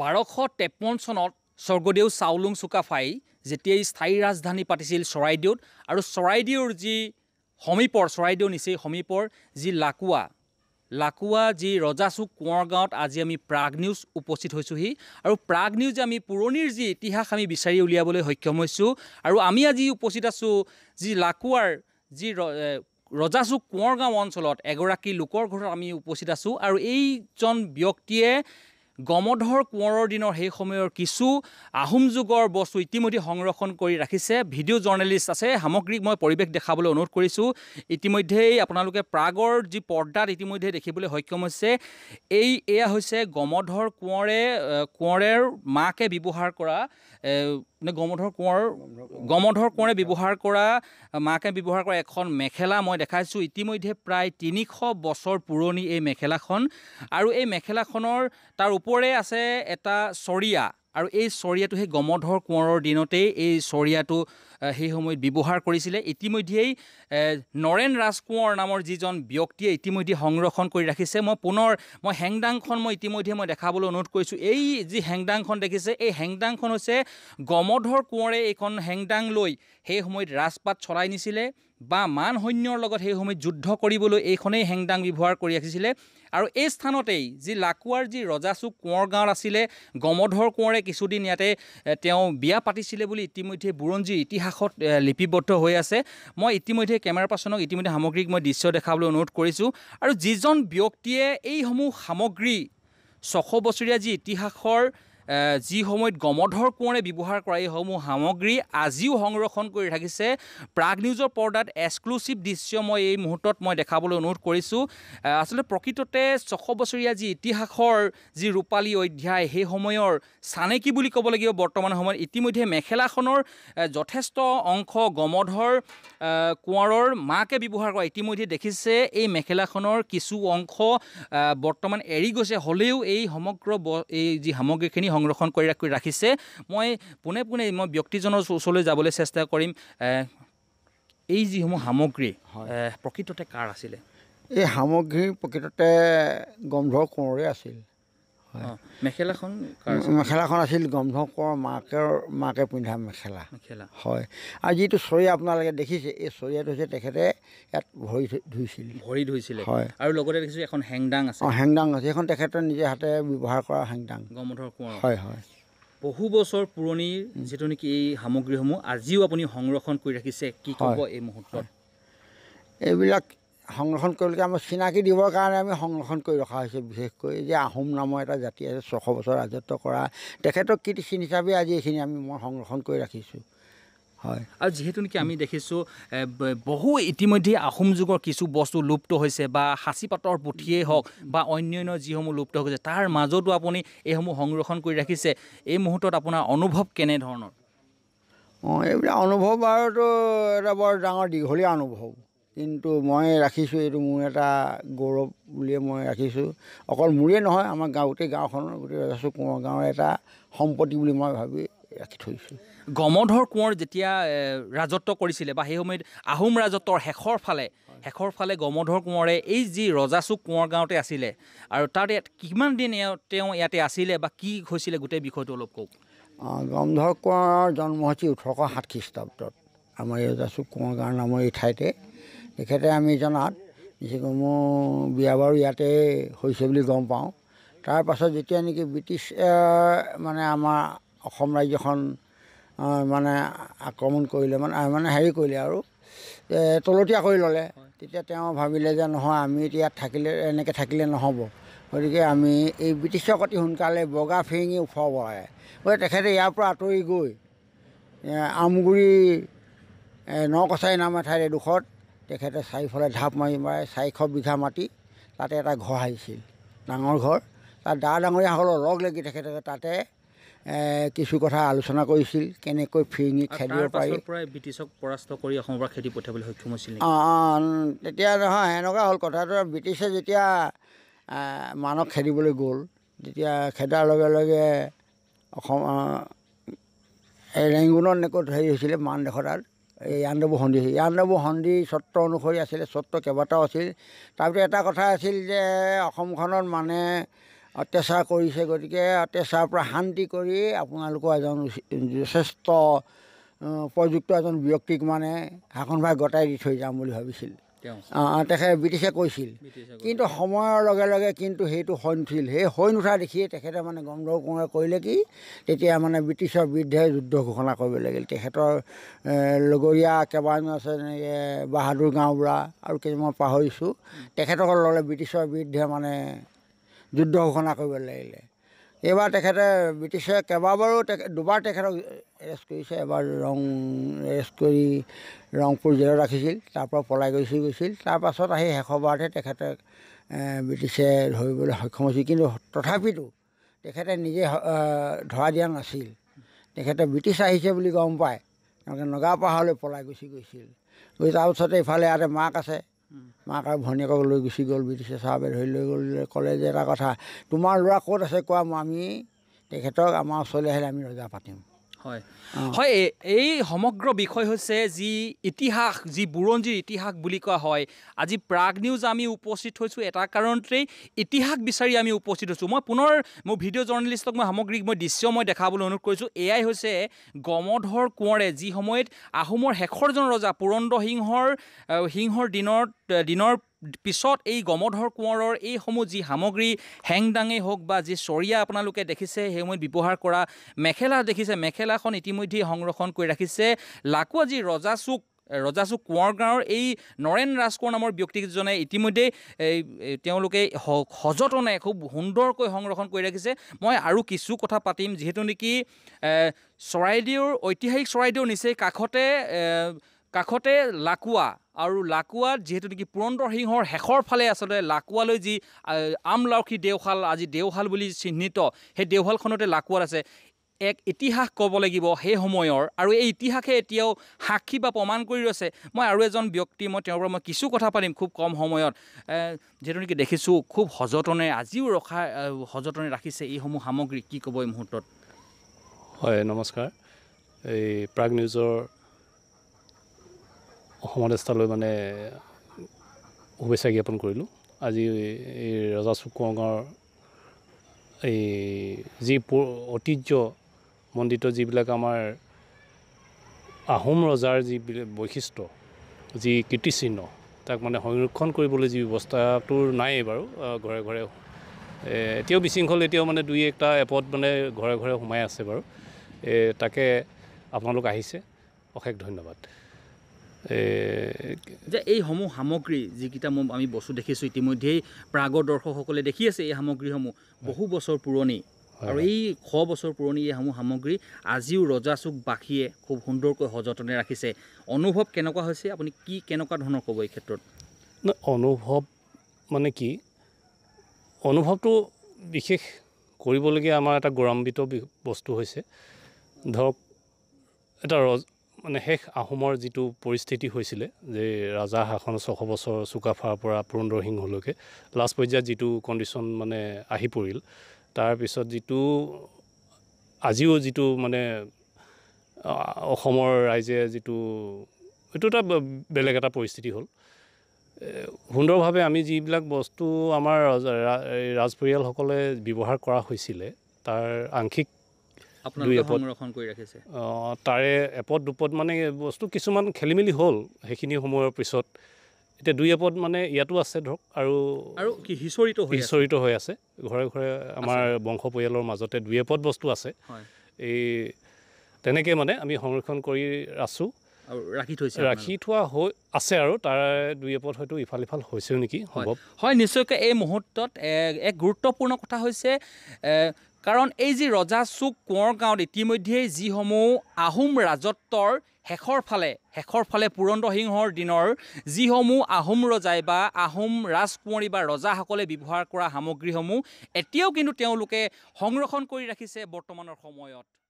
1253 চনত স্বৰ্গদেউ চাওলুং চুকাফাই যেতিয়াই স্থায়ী ৰাজধানী পাতিছিল চৰাইদেউত আৰু চৰাইদেউৰ যি সমীপৰ চৰাইদেউ নিচেই সমীপৰ যি লাকুৱা যি ৰজাচুক কোঁৱৰ গাঁৱত আজি আমি প্ৰাগ নিউজ উপস্থিত হৈছোহি আৰু প্ৰাগ নিউজে আমি পুৰণিৰ যি ইতিহাস আমি বিচাৰি উলিয়াবলৈ সক্ষম হৈছোঁ আৰু আমি আজি উপস্থিত আছোঁ যি লাকুৱাৰ যি ৰজাচুক কোঁৱৰ গাঁও অঞ্চলত এগৰাকী লোকৰ ঘৰত আমি উপস্থিত আছোঁ আৰু এইজন ব্যক্তিয়ে গমধৰ কোঁৱৰৰ দিনৰ সেই সময়ৰ কিছু আহোম যুগৰ বস্তু ইতিমধ্যে সংৰক্ষণ কৰি ৰাখিছে। ভিডিঅ' জাৰ্নেলিষ্ট আছে, সামগ্ৰিক মই পৰিৱেশ দেখাবলৈ অনুৰোধ কৰিছোঁ। ইতিমধ্যেই আপোনালোকে প্ৰাগৰ যি পৰ্দাত ইতিমধ্যে দেখিবলৈ সক্ষম হৈছে এয়া হৈছে গমধৰ কোঁৱৰৰ মাকে ব্যৱহাৰ কৰা গমধৰ কোঁৱৰে ব্যৱহাৰ কৰা মাকে ব্যৱহাৰ কৰা এখন মেখেলা মই দেখাইছোঁ। ইতিমধ্যে প্ৰায় 300 বছৰ পুৰণি এই মেখেলাখন আৰু এই মেখেলাখনৰ তাৰ ওপৰে আছে এটা চৰিয়া আৰু এই চৰিয়াটো সেই গমধৰ কোঁৱৰৰ দিনতেই এই চৰিয়াটো সেই সময়ত ব্যৱহাৰ কৰিছিলে। ইতিমধ্যেই নৰেন ৰাজ কোঁৱৰ নামৰ যিজন ব্যক্তিয়ে ইতিমধ্যে সংৰক্ষণ কৰি ৰাখিছে। মই হেংদাংখন ইতিমধ্যে দেখাবলৈ অনুৰোধ কৰিছোঁ। এই যি হেংদাংখন দেখিছে এই হেংদাংখন হৈছে গমধৰ কোঁৱৰে এইখন হেংদাং লৈ সেই সময়ত ৰাজপাট চলাই নিছিলে বা মান সৈন্যৰ লগত সেই সময়ত যুদ্ধ কৰিবলৈ এইখনেই হেংদাং ব্যৱহাৰ কৰি ৰাখিছিলে আৰু এই স্থানতেই যি লাকুৱাৰ যি ৰজাচুক কোঁৱৰ গাঁৱত আছিলে গমধৰ কোঁৱৰে কিছুদিন ইয়াতে তেওঁ বিয়া পাতিছিলে বুলি ইতিমধ্যে বুৰঞ্জীৰ ইতিহাসত লিপিবদ্ধ হৈ আছে। মই ইতিমধ্যে কেমেৰা পাৰ্চনক ইতিমধ্যে সামগ্ৰিক মই দৃশ্য দেখাবলৈ অনুৰোধ কৰিছোঁ আৰু যিজন ব্যক্তিয়ে এইসমূহ সামগ্ৰী 600 বছৰীয়া যি ইতিহাসৰ যি সময়ত গমধৰ কোঁৱৰে ব্যৱহাৰ কৰা এইসমূহ সামগ্ৰী আজিও সংৰক্ষণ কৰি ৰাখিছে। প্ৰাগ নিউজৰ পৰ্দাত এক্সক্লুচিভ দৃশ্য মই এই মুহূৰ্তত দেখাবলৈ অনুৰোধ কৰিছোঁ। আচলতে প্ৰকৃততে 600 বছৰীয়া যি ইতিহাসৰ যি ৰূপালী অধ্যায় সেই সময়ৰ চানেকি বুলি ক'ব লাগিব। বৰ্তমান সময়ত ইতিমধ্যে মেখেলাখনৰ যথেষ্ট অংশ গমধৰ কোঁৱৰৰ মাকে ব্যৱহাৰ কৰা ইতিমধ্যে দেখিছে। এই মেখেলাখনৰ কিছু অংশ বৰ্তমান এৰি গৈছে, হ'লেও এই সমগ্ৰ এই যি সামগ্ৰীখিনি সংৰক্ষণ কৰি ৰাখিছে। মই পোনে মই ব্যক্তিজনৰ ওচৰলৈ যাবলৈ চেষ্টা কৰিম। এই যিসমূহ সামগ্ৰী প্ৰকৃততে কাৰ আছিলে? এই সামগ্ৰী প্ৰকৃততে গমধৰ কোঁৱৰে আছিল। মেখেলাখন আছিল গমধৰ কোঁৱৰ মাকে পিন্ধা মেখেলা হয়। আৰু যিটো চৰিয়া আপোনালোকে দেখিছে এই চৰিয়াটো হৈছে তেখেতে ইয়াত ভৰি ধুইছিলে হয়। আৰু লগতে দেখিছোঁ এখন হেংদাং আছে। হেংদাং আছে, এইখন তেখেতে নিজে হাতে ব্যৱহাৰ কৰা হেংদাং গমধৰ কোঁৱৰ হয় হয়। বহু বছৰ পুৰণি যিটো নেকি এই সামগ্ৰীসমূহ আজিও আপুনি সংৰক্ষণ কৰি ৰাখিছে, কি ক'ব এই মুহূৰ্তত? এইবিলাক সংৰক্ষণ কৰিবলৈ আমাৰ চিনাকি দিবৰ কাৰণে আমি সংৰক্ষণ কৰি ৰখা হৈছে। বিশেষকৈ যে আহোম নামৰ এটা জাতি আছে 600 বছৰ ৰাজত্ব কৰা, তেখেতক কীৰ্তিচিহ্ন হিচাপে আজি এইখিনি মই সংৰক্ষণ কৰি ৰাখিছোঁ হয়। আৰু যিহেতু নেকি আমি দেখিছোঁ বহু ইতিমধ্যে আহোম যুগৰ কিছু বস্তু লুপ্ত হৈছে বা সাঁচিপাতৰ পুথিয়েই হওক বা অন্যান্য যিসমূহ লুপ্ত হৈছে তাৰ মাজতো আপুনি এইসমূহ সংৰক্ষণ কৰি ৰাখিছে। এই মুহূৰ্তত আপোনাৰ অনুভৱ কেনেধৰণৰ? এইবিলাক অনুভৱ আৰুতো এটা বৰ ডাঙৰ দীঘলীয়া অনুভৱ, কিন্তু মই ৰাখিছোঁ। এইটো মোৰ এটা গৌৰৱ বুলিয়ে মই ৰাখিছোঁ। অকল মোৰেই নহয়, আমাৰ গোটেই গাঁওখনৰ গোটেই ৰজাচুক কোঁৱৰ গাঁৱৰ এটা সম্পত্তি বুলি মই ভাবি ৰাখি থৈছোঁ। গমধৰ কোঁৱৰ যেতিয়া ৰাজত্ব কৰিছিলে বা সেই সময়ত আহোম ৰাজত্বৰ শেষৰ ফালে গমধৰ কোঁৱৰে এই যি ৰজাচুক কোঁৱৰ গাঁৱতে আছিলে আৰু তাত কিমান দিন তেওঁ ইয়াতে আছিলে বা কি হৈছিলে গোটেই বিষয়টো অলপ কওক। গমধৰ কোঁৱৰৰ জন্ম হৈছে 1807 খ্ৰীষ্টাব্দত আমাৰ এই ৰজাচুক কোঁৱৰ গাঁৱৰ নামৰ এই ঠাইতে। তেখেতে আমি জনাত মোৰ বিয়া বাৰু ইয়াতে হৈছে বুলি গম পাওঁ। তাৰপাছত যেতিয়া নেকি ব্ৰিটিছ আমাৰ অসম ৰাজ্যখন আক্ৰমণ কৰিলে হেৰি কৰিলে আৰু তলতীয়া কৰি ল'লে, তেতিয়া তেওঁ ভাবিলে যে নহয় আমি এতিয়া এনেকৈ থাকিলে নহ'ব, গতিকে আমি এই ব্ৰিটিছক অতি সোনকালে বগা ফিৰিঙি উঠাব লাগে। গতিকে তেখেতে ইয়াৰ পৰা আঁতৰি গৈ আমগুৰি নকছাৰী নাম এঠাইত এডোখৰত তেখেতে চাৰিওফালে ঢাপ মাৰি 400 বিঘা মাটি তাতে এটা ঘৰ সাজিছিল, ডাঙৰ ঘৰ। তাত ডাঙৰীয়াসকলৰ লগ লাগি তেখেতে তাতে কিছু কথা আলোচনা কৰিছিল, কেনেকৈ ফিৰিঙি খেদিব পাৰি। ব্ৰিটিছক পৰাস্ত কৰি অসমৰ পৰা খেদি পঠিয়াবলৈ সক্ষম হৈছিল। তেতিয়া নহয়, এনেকুৱা হ'ল কথাটো। ব্ৰিটিছে যেতিয়া মানুহক খেদিবলৈ গ'ল, তেতিয়া খেদাৰ লগে লগে অসম ৰেংগুনত এনেকৈ হেৰি হৈছিলে মানডোখৰ তাত ইয়াণ্ডাবু সন্ধি হৈছিল। ইয়াণ্ডাবু সন্ধি চৰ্ত অনুসৰি আছিলে, চৰ্ত কেইবাটাও আছিল। তাৰপিছত এটা কথা আছিল যে অসমখনত অত্যাচাৰ কৰিছে। গতিকে অত্যাচাৰৰ পৰা শান্তি কৰি আপোনালোকৰ এজন যথেষ্ট উপযুক্ত এজন ব্যক্তিক মানে শাসনভাৰ গতাই দি থৈ যাম বুলি ভাবিছিল তেখেতে ব্ৰিটিছে কৈছিল। কিন্তু সময়ৰ লগে লগে কিন্তু সেইটো হৈ নুঠিল। সেই হৈ নুঠা দেখিয়ে তেখেতে মানে গন্ধৰ্ব কোঁৱৰে কৰিলে কি, তেতিয়া মানে ব্ৰিটিছৰ বিৰুদ্ধে যুদ্ধ ঘোষণা কৰিব লাগিল। তেখেতৰ লগৰীয়া কেইবাজন আছে, যেনেকৈ বাহাদুৰ গাঁওবুঢ়া আৰু কেইজনমান পাহৰিছোঁ, তেখেতসকল ল'লে ব্ৰিটিছৰ বিৰুদ্ধে মানে যুদ্ধ ঘোষণা কৰিব লাগিলে। এইবাৰ তেখেতে ব্ৰিটিছে কেইবাবাৰো দুবাৰ তেখেতক এৰেষ্ট কৰিছে। এবাৰ এৰেষ্ট কৰি ৰংপুৰ জেলত ৰাখিছিল, তাৰপৰা পলাই গৈছিল। তাৰপাছত আহি শেষৰবাৰতহে তেখেতে ব্ৰিটিছে ধৰিবলৈ সক্ষম হৈছিল। কিন্তু তথাপিতো তেখেতে নিজে ধৰা দিয়া নাছিল। তেখেতে ব্ৰিটিছ আহিছে বুলি গম পায় তেওঁলোকে নগাপাহাৰলৈ পলাই গৈছিল। গৈ তাৰপিছতে ইফালে ইয়াতে মাক আছে, মাক আৰু ভনীয়েকক লৈ গুচি গ'ল ব্ৰিটিছে। চাহাবে ধৰি লৈ গ'ল, ক'লে যে এটা কথা, তোমাৰ ল'ৰা ক'ত আছে কোৱা, আমি তেখেতক আমাৰ ওচৰলৈ আহিলে আমি ৰজা পাতিম। হয় হয়, এই সমগ্ৰ বিষয় হৈছে যি ইতিহাস, যি বুৰঞ্জীৰ ইতিহাস বুলি কোৱা হয়। আজি প্ৰাগ নিউজ আমি উপস্থিত হৈছোঁ এটা কাৰণতেই, ইতিহাস বিচাৰি আমি উপস্থিত হৈছোঁ। মই পুনৰ মোৰ ভিডিঅ' জাৰ্নেলিষ্টক মই সামগ্ৰিক দৃশ্য দেখাবলৈ অনুৰোধ কৰিছোঁ। এয়াই হৈছে গমধৰ কোঁৱৰে যি সময়ত আহোমৰ শেষৰজন ৰজা পুৰন্দৰ সিংহৰ দিনৰ পিছত এই গমধৰ কোঁৱৰৰ এইসমূহ যি সামগ্ৰী, হেংদাঙেই হওক বা যি চৰিয়া আপোনালোকে দেখিছে, সেই সময়ত ব্যৱহাৰ কৰা মেখেলা দেখিছে, মেখেলাখন ইতিমধ্যেই সংৰক্ষণ কৰি ৰাখিছে লাকুৱা যি ৰজাচুক কোঁৱৰ গাঁৱৰ এই নৰেন ৰাজ কোঁৱৰ নামৰ ব্যক্তিজনে ইতিমধ্যেই তেওঁলোকে সযতনে খুব সুন্দৰকৈ সংৰক্ষণ কৰি ৰাখিছে। মই আৰু কিছু কথা পাতিম, যিহেতু নেকি চৰাইদেউৰ ঐতিহাসিক চৰাইদেউৰ নিচেই কাষতে লাকুৱা, আৰু লাকুৱাত যিহেতু নেকি পুৰন্দৰ সিংহৰ শেষৰ ফালে আচলতে লাকুৱালৈ যি আমলাউসী দেওশাল, আজি দেওশাল বুলি চিহ্নিত, সেই দেওশালখনতে লাকুৱাত আছে। এক ইতিহাস ক'ব লাগিব সেই সময়ৰ, আৰু এই ইতিহাসে এতিয়াও সাক্ষী বা প্ৰমাণ কৰি ৰৈছে। মই আৰু এজন ব্যক্তি, তেওঁৰ পৰা মই কিছু কথা পাতিম খুব কম সময়ত। যিহেতু নেকি দেখিছোঁ খুব আজিও সযতনে ৰাখিছে এইসমূহ সামগ্ৰী, কি ক'ব এই মুহূৰ্তত? হয়, নমস্কাৰ। এই প্ৰাগ নিউজৰ সমাদেষ্টালৈ শুভেচ্ছা জ্ঞাপন কৰিলোঁ। আজি এই ৰজাচুক কোঁৱৰ গাঁৱৰ এই যি ঐতিহ্যমণ্ডিত যিবিলাক আমাৰ আহোম ৰজাৰ যি বৈশিষ্ট্য, যি কীৰ্তিচিহ্ন, তাক সংৰক্ষণ কৰিবলৈ যি ব্যৱস্থাটো নাই বাৰু ঘৰে ঘৰে, এতিয়াও বিশৃংখল, এতিয়াও দুই একটা এপত ঘৰে ঘৰে সোমাই আছে বাৰু। তাকে আপোনালোক আহিছে, অশেষ ধন্যবাদ। যে এইসমূহ সামগ্ৰী যিকেইটা আমি বস্তু দেখিছোঁ, ইতিমধ্যেই প্ৰাগৰ দৰ্শকসকলে দেখি আছে এই সামগ্ৰীসমূহ বহু বছৰ পুৰণি, আৰু এই 100 বছৰ পুৰণি এইসমূহ সামগ্ৰী আজিও ৰজাচুকবাসীয়ে খুব সুন্দৰকৈ সযতনে ৰাখিছে। অনুভৱ কেনেকুৱা হৈছে, আপুনি কেনেকুৱা ধৰণৰ ক'ব এই ক্ষেত্ৰত? অনুভৱ কি, অনুভৱটো বিশেষ কৰিবলগীয়া আমাৰ এটা গৌৰৱান্বিত বস্তু হৈছে, ধৰক এটা শেষ আহোমৰ যিটো পৰিস্থিতি হৈছিলে, যে ৰাজা শাসন 600 বছৰ চুকাফাৰ পৰা পুৰন্দৰ সিংহলৈকে লাষ্ট পৰ্যায়ত যিটো কণ্ডিশ্যন আহি পৰিল, তাৰপিছত আজিও যিটো অসমৰ ৰাইজে এইটো এটা বেলেগ এটা পৰিস্থিতি হ'ল। সুন্দৰভাৱে আমি যিবিলাক বস্তু আমাৰ ৰাজ পৰিয়ালসকলে ব্যৱহাৰ কৰা হৈছিলে, তাৰ আংশিক সংৰক্ষণ কৰি ৰাখিছে। তাৰে এপদ দুপদ বস্তু কিছুমান খেলি মেলি হ'ল সেইখিনি সময়ৰ পিছত, এতিয়া দুই এপদ ইয়াতো আছে ধৰক, আৰু সিঁচৰিত হৈ আছে ঘৰে ঘৰে আমাৰ বংশ পৰিয়ালৰ মাজতে দুই এপদ বস্তু আছে। এই তেনেকৈ আমি সংৰক্ষণ কৰি আছোঁ, ৰাখি থোৱা হৈ আছে, আৰু তাৰ দুই এপদ হয়তো ইফাল সিফাল হৈছেও নেকি, সম্ভৱ হয়। নিশ্চয়কৈ এই মুহূৰ্তত এক গুৰুত্বপূৰ্ণ কথা হৈছে, কাৰণ এই যি ৰজাচুক কোঁৱৰ গাঁৱত ইতিমধ্যেই যিসমূহ আহোম ৰাজত্বৰ শেষৰ ফালে পুৰন্দৰ সিংহৰ দিনৰ যিসমূহ আহোম ৰজাই বা আহোম ৰাজকুঁৱৰী বা ৰজাসকলে ব্যৱহাৰ কৰা সামগ্ৰীসমূহ এতিয়াও কিন্তু তেওঁলোকে সংৰক্ষণ কৰি ৰাখিছে বৰ্তমানৰ সময়ত।